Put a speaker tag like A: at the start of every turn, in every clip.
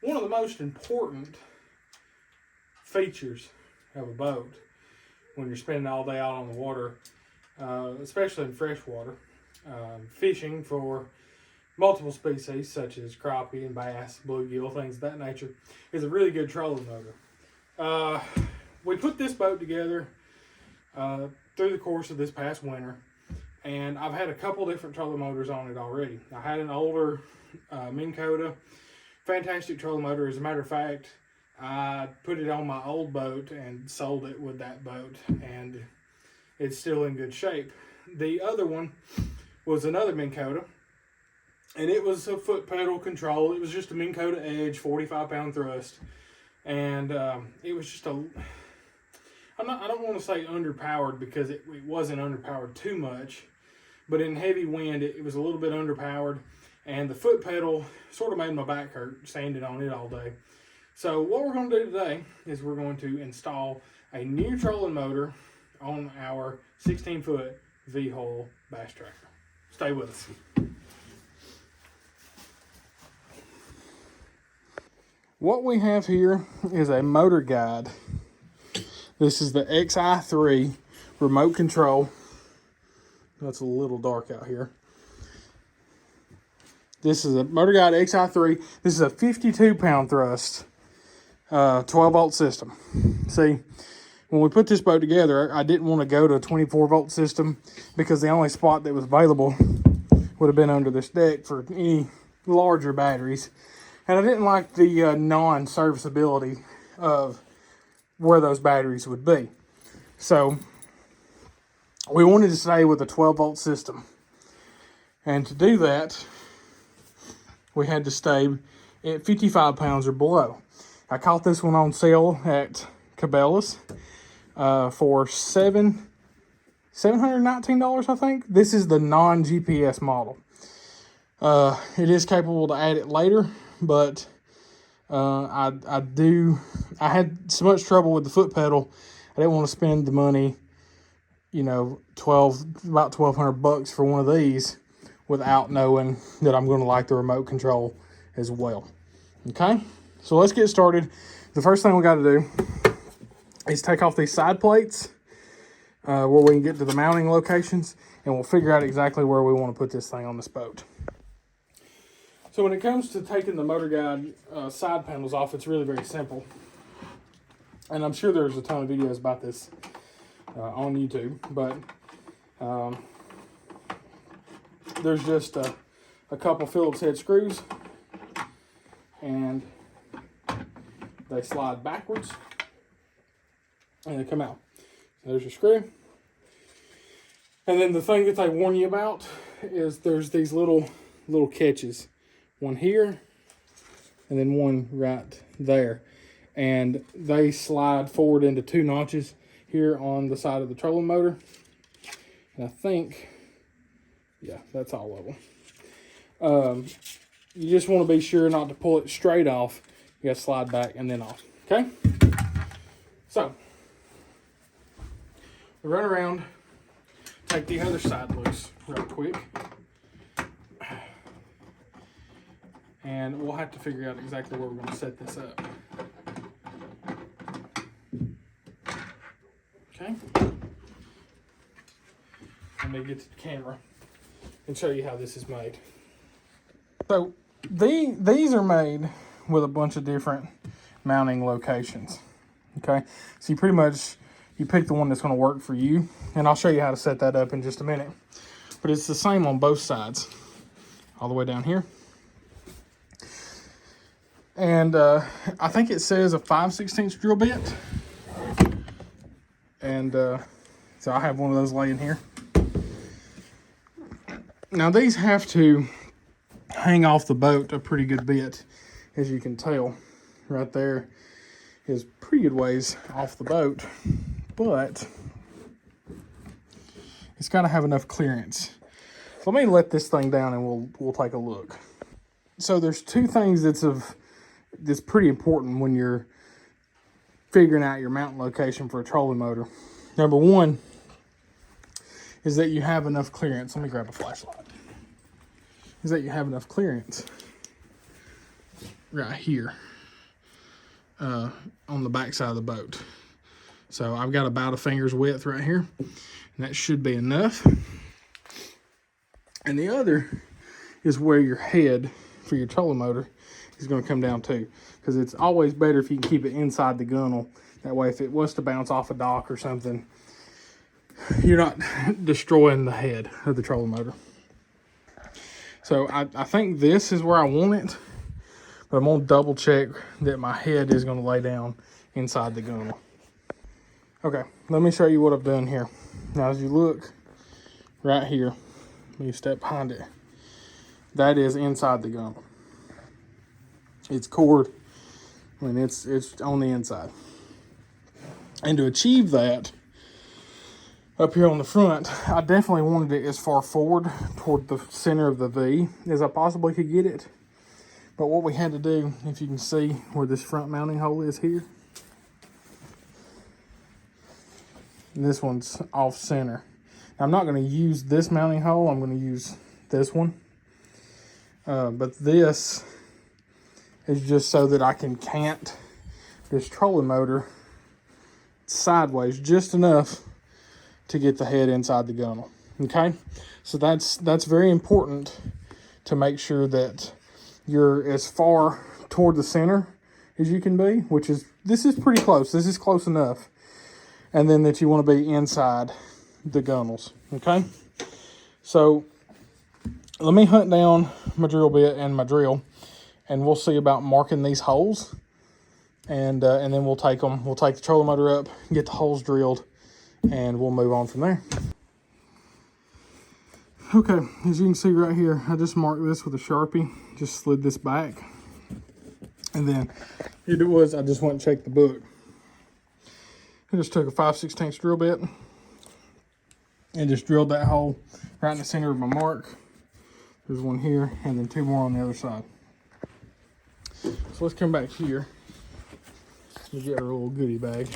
A: one of the most important features of a boat when you're spending all day out on the water, especially in freshwater, fishing for multiple species such as crappie and bass, bluegill, things of that nature, is a really good trolling motor. We put this boat together through the course of this past winter, and I've had a couple different trolling motors on it already. I had an older Minn Kota, fantastic trolling motor. As a matter of fact, I put it on my old boat and sold it with that boat, and it's still in good shape. The other one was another Minn Kota, and it was a foot pedal control. It was just a Minn Kota Edge, 45-pound thrust, and it was just a... I don't want to say underpowered, because it wasn't underpowered too much, but in heavy wind it was a little bit underpowered, and the foot pedal sort of made my back hurt standing on it all day. So what we're going to do today is we're going to install a new trolling motor on our 16-foot V-hull bass tractor. Stay with us. What we have here is a Motorguide. This is the Xi3 remote control. That's a little dark out here. This is a Motorguide Xi3. This is a 52-pound thrust, 12-volt system. See, when we put this boat together, I didn't want to go to a 24-volt system because the only spot that was available would have been under this deck for any larger batteries. And I didn't like the non-serviceability of where those batteries would be. So we wanted to stay with a 12-volt system. And to do that, we had to stay at 55 pounds or below. I caught this one on sale at Cabela's for $719, I think. This is the non-GPS model. It is capable to add it later, but I had so much trouble with the foot pedal. I didn't want to spend the money, you know, about $1,200 for one of these without knowing that I'm going to like the remote control as well. Okay, so let's get started. The first thing we got to do is take off these side plates where we can get to the mounting locations, and we'll figure out exactly where we want to put this thing on this boat. So when it comes to taking the Motorguide side panels off, it's really very simple. And I'm sure there's a ton of videos about this on YouTube, but there's just a couple Phillips head screws, and they slide backwards, and they come out. There's your screw. And then the thing that they warn you about is there's these little catches. One here, and then one right there. And they slide forward into 2 notches here on the side of the trolling motor. And I think, yeah, that's all of them. You just want to be sure not to pull it straight off. You got to slide back and then off, okay? So, we run around, take the other side loose real quick. And we'll have to figure out exactly where we're going to set this up. Okay. Let me get to the camera and show you how this is made. So these are made with a bunch of different mounting locations. Okay. So you pretty much, you pick the one that's going to work for you. And I'll show you how to set that up in just a minute. But it's the same on both sides. All the way down here. And I think it says a 5/16 drill bit. And so I have one of those laying here. Now these have to hang off the boat a pretty good bit, as you can tell. Right there is pretty good ways off the boat, but it's got to have enough clearance. So let me let this thing down and we'll take a look. So there's 2 things that's pretty important when you're figuring out your mounting location for a trolling motor. Number 1 is that you have enough clearance. Let me grab a flashlight. Is that you have enough clearance right here. on the back side of the boat. So I've got about a finger's width right here, and that should be enough. And the other is where your head for your trolling motor is going to come down to, because it's always better if you can keep it inside the gunnel. That way, if it was to bounce off a dock or something, you're not destroying the head of the trolling motor. So I think this is where I want it, but I'm going to double check that my head is going to lay down inside the gunnel. Okay, let me show you what I've done here. Now, as you look right here, let me step behind it. That is inside the gunnel. It's cored. I mean, it's on the inside. And to achieve that, up here on the front, I definitely wanted it as far forward toward the center of the V as I possibly could get it. But what we had to do, if you can see where this front mounting hole is here, and this one's off center. Now, I'm not going to use this mounting hole. I'm going to use this one. But this is just so that I can cant this trolling motor sideways just enough to get the head inside the gunnel. Okay, so that's very important to make sure that you're as far toward the center as you can be, which is, this is pretty close. This is close enough. And then that you want to be inside the gunnels. Okay, so let me hunt down my drill bit and my drill, and we'll see about marking these holes, and then we'll take them. We'll take the trolling motor up, get the holes drilled, and we'll move on from there. Okay, as you can see right here, I just marked this with a Sharpie, just slid this back, and then it was, I just went and checked the book. I just took a 5/16 drill bit and just drilled that hole right in the center of my mark. There's one here, and then two more on the other side. So let's come back here. We get our little goodie bag.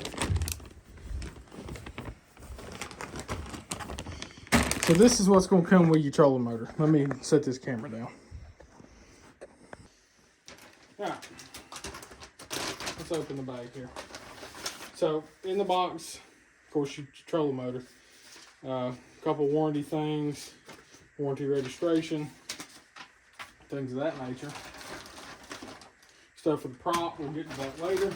A: So this is what's going to come with your trolling motor. Let me set this camera down. All right, let's open the bag here. So in the box, of course, your trolling motor. A couple warranty things, warranty registration, things of that nature. Stuff for the prop, we'll get to that later.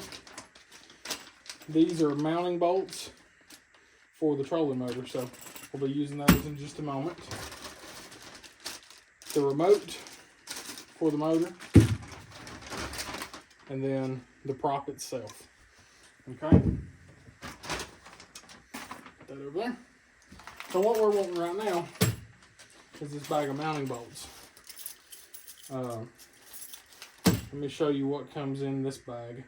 A: These are mounting bolts for the trolling motor, so we'll be using those in just a moment. The remote for the motor, and then the prop itself. Okay, put that over there. So what we're wanting right now is this bag of mounting bolts. Let me show you what comes in this bag.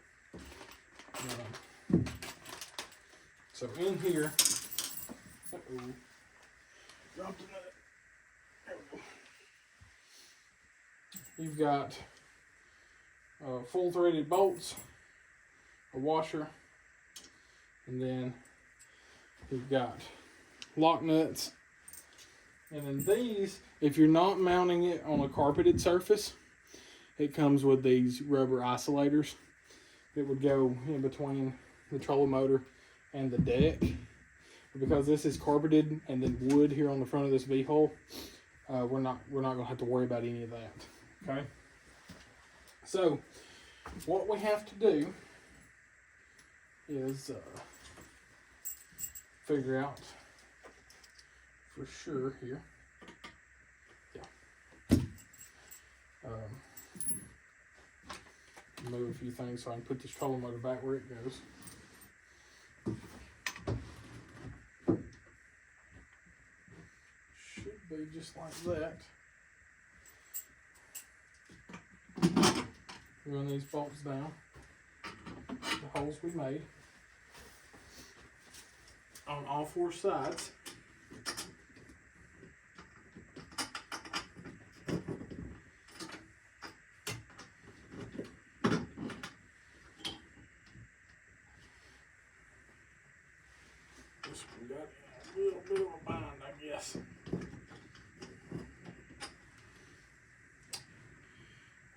A: So in here, dropped another. There we go. You've got full threaded bolts, a washer, and then you've got lock nuts. And then these, if you're not mounting it on a carpeted surface, it comes with these rubber isolators that would go in between the trolling motor and the deck. Because this is carpeted and then wood here on the front of this V-hole, we're not gonna have to worry about any of that. Okay. So what we have to do is figure out for sure here. Yeah. Move a few things so I can put this trolling motor back where it goes. Should be just like that. Run these bolts down. The holes we made on all four sides. This one got a little bit of a bind, I guess.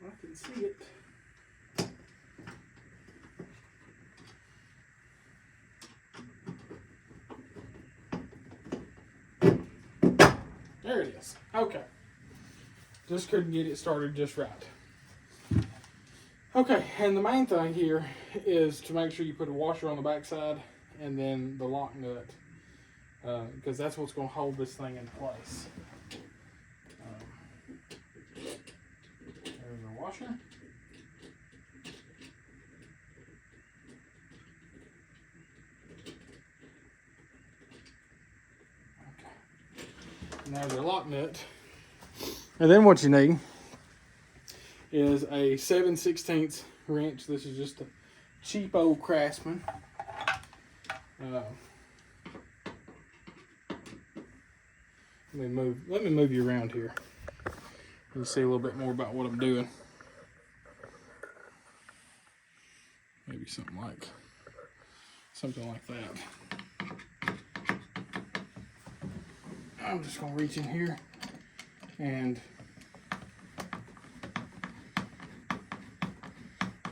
A: I can see it. place. Okay. Just couldn't get it started just right. Okay, and the main thing here is to make sure you put a washer on the backside and then the lock nut, because that's what's going to hold this thing in place. There's our washer. Okay. Now the lock nut. And then what you need is a 7/16 wrench. This is just a cheap old Craftsman. Let me move you around here. You can see a little bit more about what I'm doing. Maybe something like that. I'm just gonna reach in here and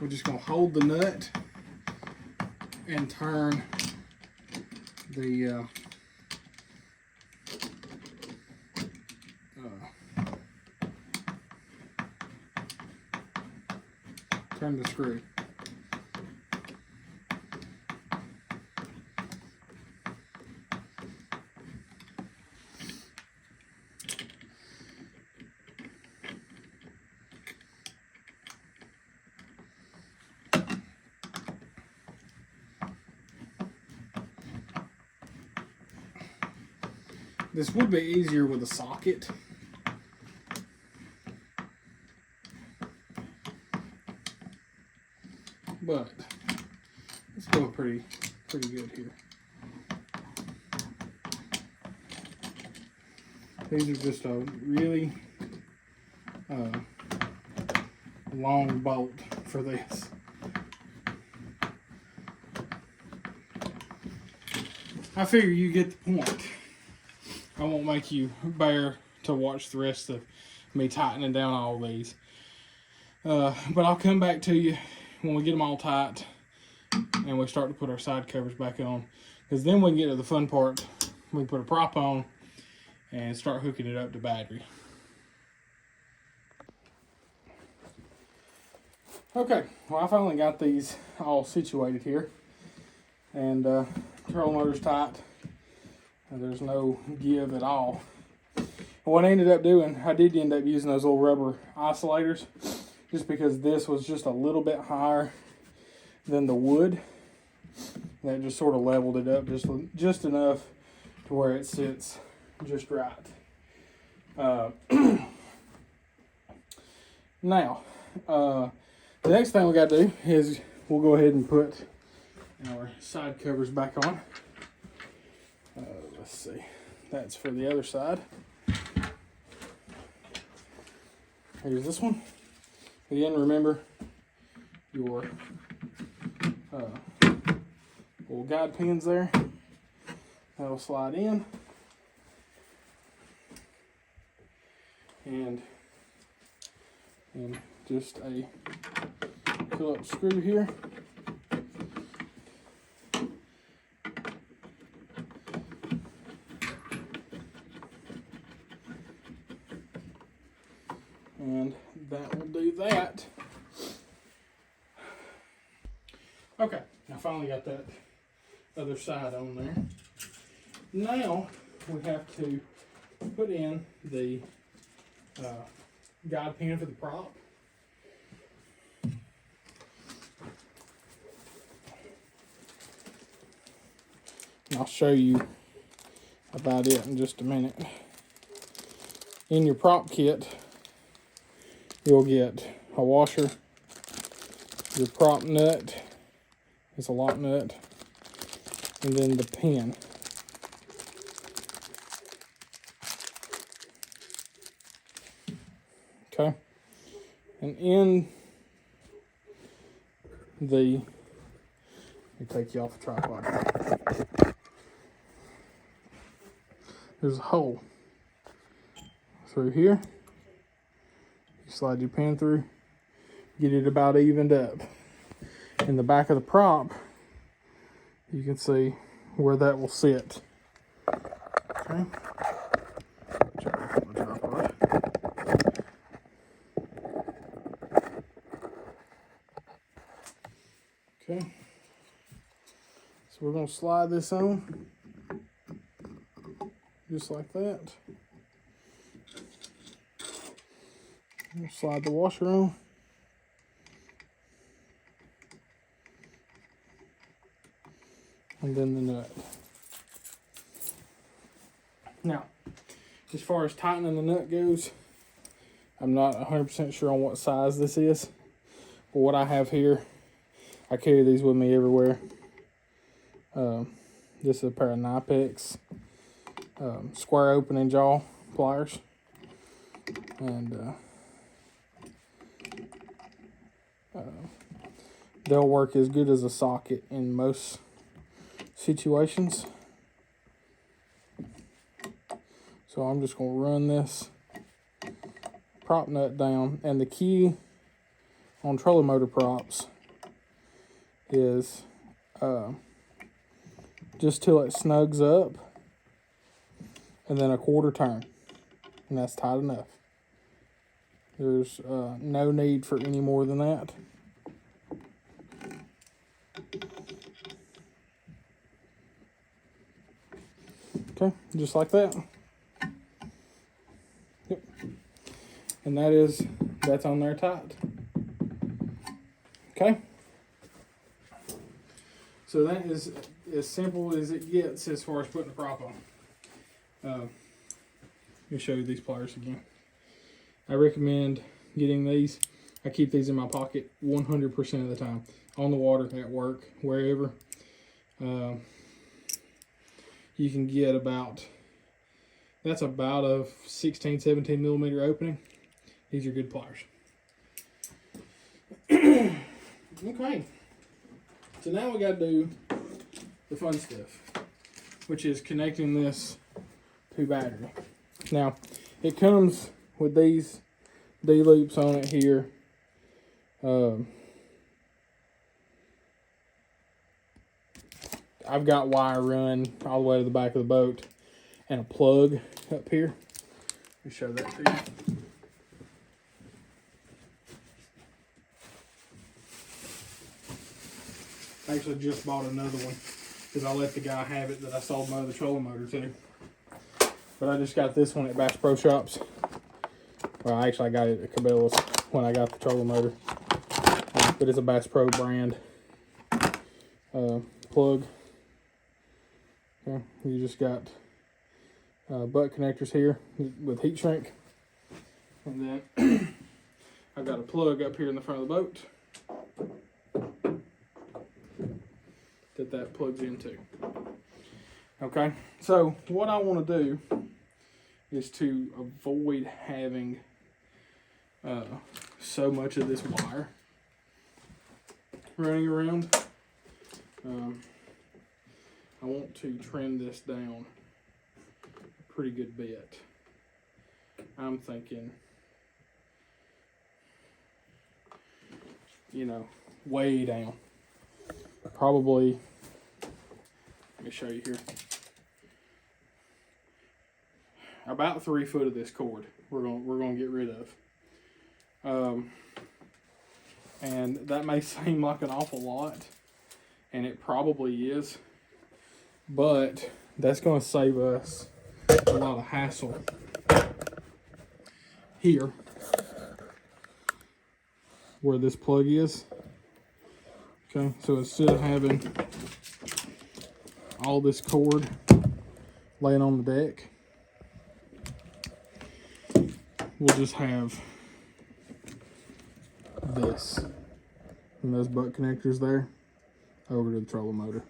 A: we're just gonna hold the nut and turn the screw. This would be easier with a socket. But it's going pretty good here. These are just a really long bolt for this. I figure you get the point. I won't make you bear to watch the rest of me tightening down all these. But I'll come back to you when we get them all tight and we start to put our side covers back on, because then we can get to the fun part. We can put a prop on and start hooking it up to battery. Okay, well, I finally got these all situated here, and control motor's tight, and there's no give at all. What I ended up doing, I did end up using those little rubber isolators, just because this was just a little bit higher than the wood. That just sort of leveled it up just enough to where it sits just right. Now, the next thing we got to do is we'll go ahead and put our side covers back on. Let's see, that's for the other side. Here's this one. Again, remember your little guide pins there. That'll slide in. And just a Phillips screw here. And that will do that. Okay, I finally got that other side on there. Now we have to put in the guide pin for the prop. And I'll show you about it in just a minute. In your prop kit, you'll get a washer, your prop nut, it's a lock nut, and then the pin. Okay, and in the, let me take you off the tripod. There's a hole through here. You slide your pin through, get it about evened up. In the back of the prop, you can see where that will sit. Okay. Okay, so we're going to slide this on, just like that. We'll slide the washer on. And then the nut. Now, as far as tightening the nut goes, I'm not 100% sure on what size this is. But what I have here, I carry these with me everywhere. This is a pair of Nipex square opening jaw pliers. And they'll work as good as a socket in most situations. So I'm just going to run this prop nut down. And the key on trolling motor props is just till it snugs up and then a quarter turn. And that's tight enough. There's no need for any more than that. Okay, just like that. Yep. And that's on there tight. Okay. So that is as simple as it gets as far as putting the prop on. Let me show you these pliers again. I recommend getting these. I keep these in my pocket 100% of the time. On the water, at work, wherever. You can get that's about a 16, 17 millimeter opening. These are good pliers. Okay. So now we got to do the fun stuff, which is connecting this to battery. Now, it comes with these D-loops on it here. I've got wire run all the way to the back of the boat and a plug up here. Let me show that to you. I actually just bought another one because I let the guy have it that I sold my other trolling motor to. But I just got this one at Bass Pro Shops. Well, actually I got it at Cabela's when I got the trolling motor. But it's a Bass Pro brand plug. Okay, you just got butt connectors here with heat shrink. And then I've got a plug up here in the front of the boat that plugs into. Okay, so what I want to do is to avoid having so much of this wire running around. I want to trim this down a pretty good bit. I'm thinking, way down. Probably, let me show you here. About 3 foot of this cord we're gonna get rid of. And that may seem like an awful lot, and it probably is, but that's going to save us a lot of hassle here where this plug is. Okay, so instead of having all this cord laying on the deck, we'll just have this and those butt connectors there over to the trolling motor.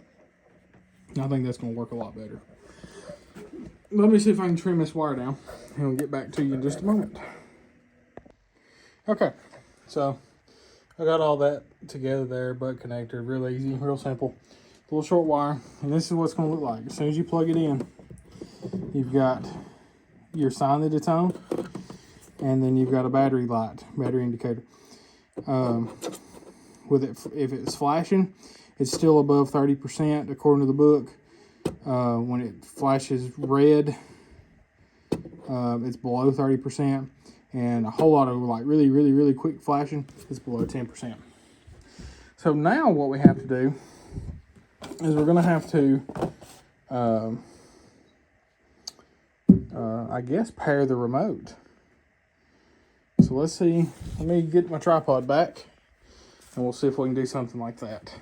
A: And I think that's going to work a lot better. Let me see if I can trim this wire down, and we'll get back to you in just a moment. Okay, so I got all that together there, butt connector, real easy, real simple. A little short wire, and this is what it's going to look like. As soon as you plug it in, you've got your sign that it's on, and then you've got a battery light, battery indicator. With it, if it's flashing, it's still above 30% according to the book. When it flashes red, it's below 30%, and a whole lot of really quick flashing is below 10%. So So now what we have to do is we're going to have to, I guess, pair the remote. So let's see. Let me get my tripod back, and we'll see if we can do something like that.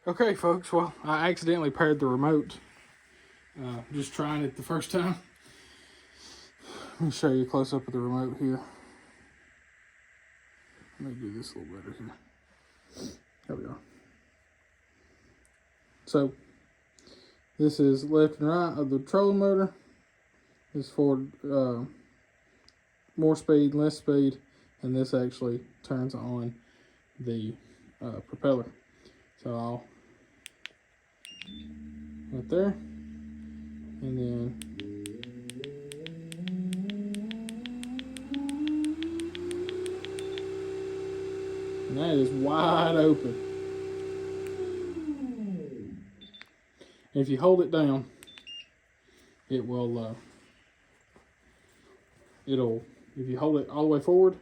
A: Okay, folks. Well, I accidentally paired the remote. Just trying it the first time. Let me show you a close-up of the remote here. Let me do this a little better here. There we are. So, this is left and right of the trolling motor. This is for more speed, less speed, and this actually turns on the propeller. So I'll right there, and then and that is wide open. And if you hold it down, it will if you hold it all the way forward,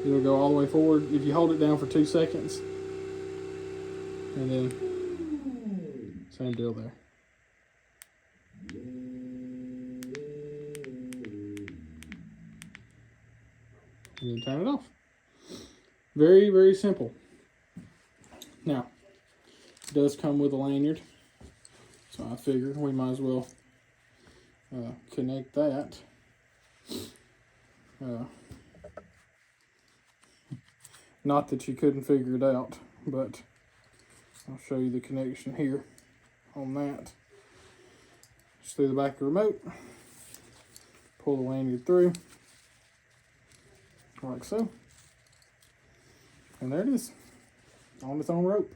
A: it'll go all the way forward. If you hold it down for 2 seconds, and then same deal there. And then turn it off. Very, very simple. Now, it does come with a lanyard, so I figure we might as well connect that. Not that you couldn't figure it out, but I'll show you the connection here on that. Just through the back of the remote, pull the lanyard through, like so, and there it is, on its own rope.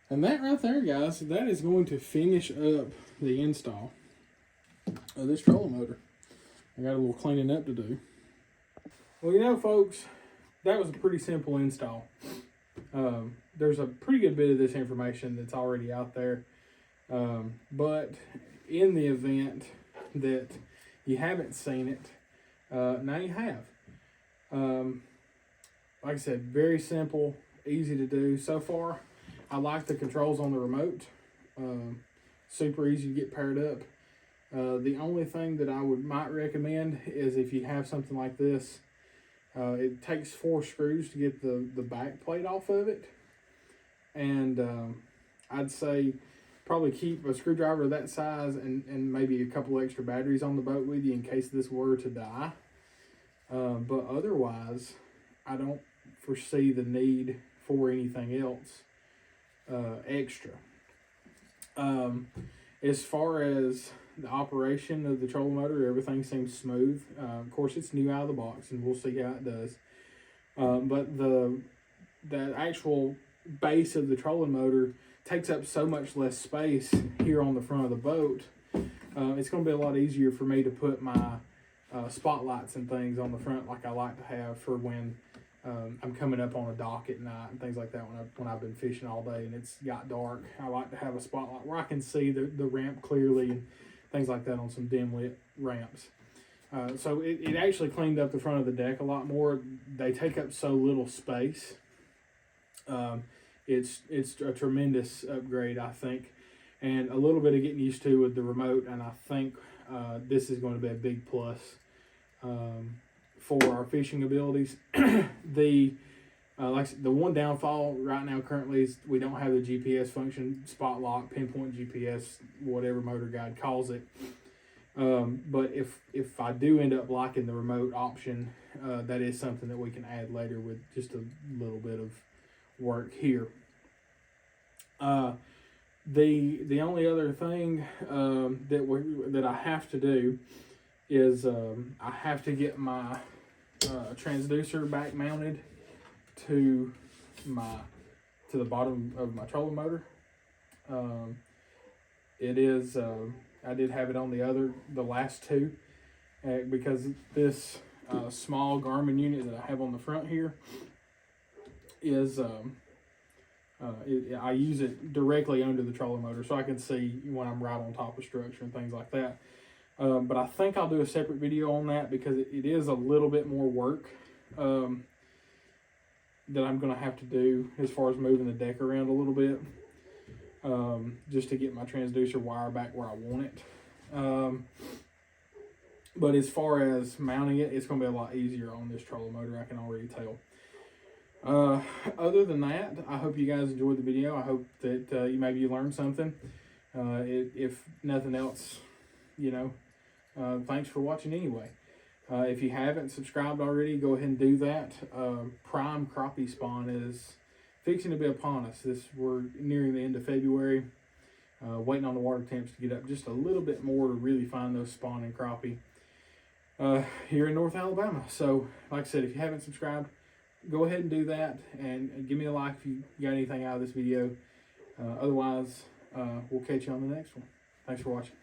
A: And that right there, guys, that is going to finish up the install of this trolling motor. I got a little cleaning up to do. Well, you know, folks, that was a pretty simple install. There's a pretty good bit of this information that's already out there. But in the event that you haven't seen it, now you have. Like I said, very simple, easy to do. So far, I like the controls on the remote. Super easy to get paired up. The only thing that I might recommend is if you have something like this, it takes 4 screws to get the back plate off of it. And I'd say probably keep a screwdriver of that size and maybe a couple extra batteries on the boat with you in case this were to die. But otherwise, I don't foresee the need for anything else extra. As far as the operation of the trolling motor, everything seems smooth. Of course, it's new out of the box, and we'll see how it does. But the actual base of the trolling motor takes up so much less space here on the front of the boat. It's going to be a lot easier for me to put my spotlights and things on the front like I like to have for when I'm coming up on a dock at night and things like that when I've been fishing all day and it's got dark. I like to have a spotlight where I can see the ramp clearly and things like that on some dim lit ramps. So it actually cleaned up the front of the deck a lot more. They take up so little space. It's a tremendous upgrade, I think, and a little bit of getting used to with the remote, and I think this is going to be a big plus for our fishing abilities. The one downfall right now currently is we don't have the GPS function, spot lock, pinpoint GPS, whatever Motorguide calls it. But if I do end up liking the remote option, that is something that we can add later with just a little bit of work here. The only other thing that I have to do is I have to get my transducer back mounted to the bottom of my trolling motor. It is I did have it on the last two because this small Garmin unit that I have on the front here is I use it directly under the trolling motor so I can see when I'm right on top of structure and things like that. But I think I'll do a separate video on that because it is a little bit more work that I'm going to have to do as far as moving the deck around a little bit, just to get my transducer wire back where I want it. But as far as mounting it, it's going to be a lot easier on this trolling motor, I can already tell. Other than that, I hope you guys enjoyed the video. I hope that maybe you learned something. If nothing else, thanks for watching anyway. If you haven't subscribed already, go ahead and do that. Prime crappie spawn is fixing to be upon us. We're nearing the end of February. Waiting on the water temps to get up just a little bit more to really find those spawning crappie here in North Alabama. So, like I said, if you haven't subscribed, go ahead and do that, and give me a like if you got anything out of this video. Otherwise, we'll catch you on the next one. Thanks for watching.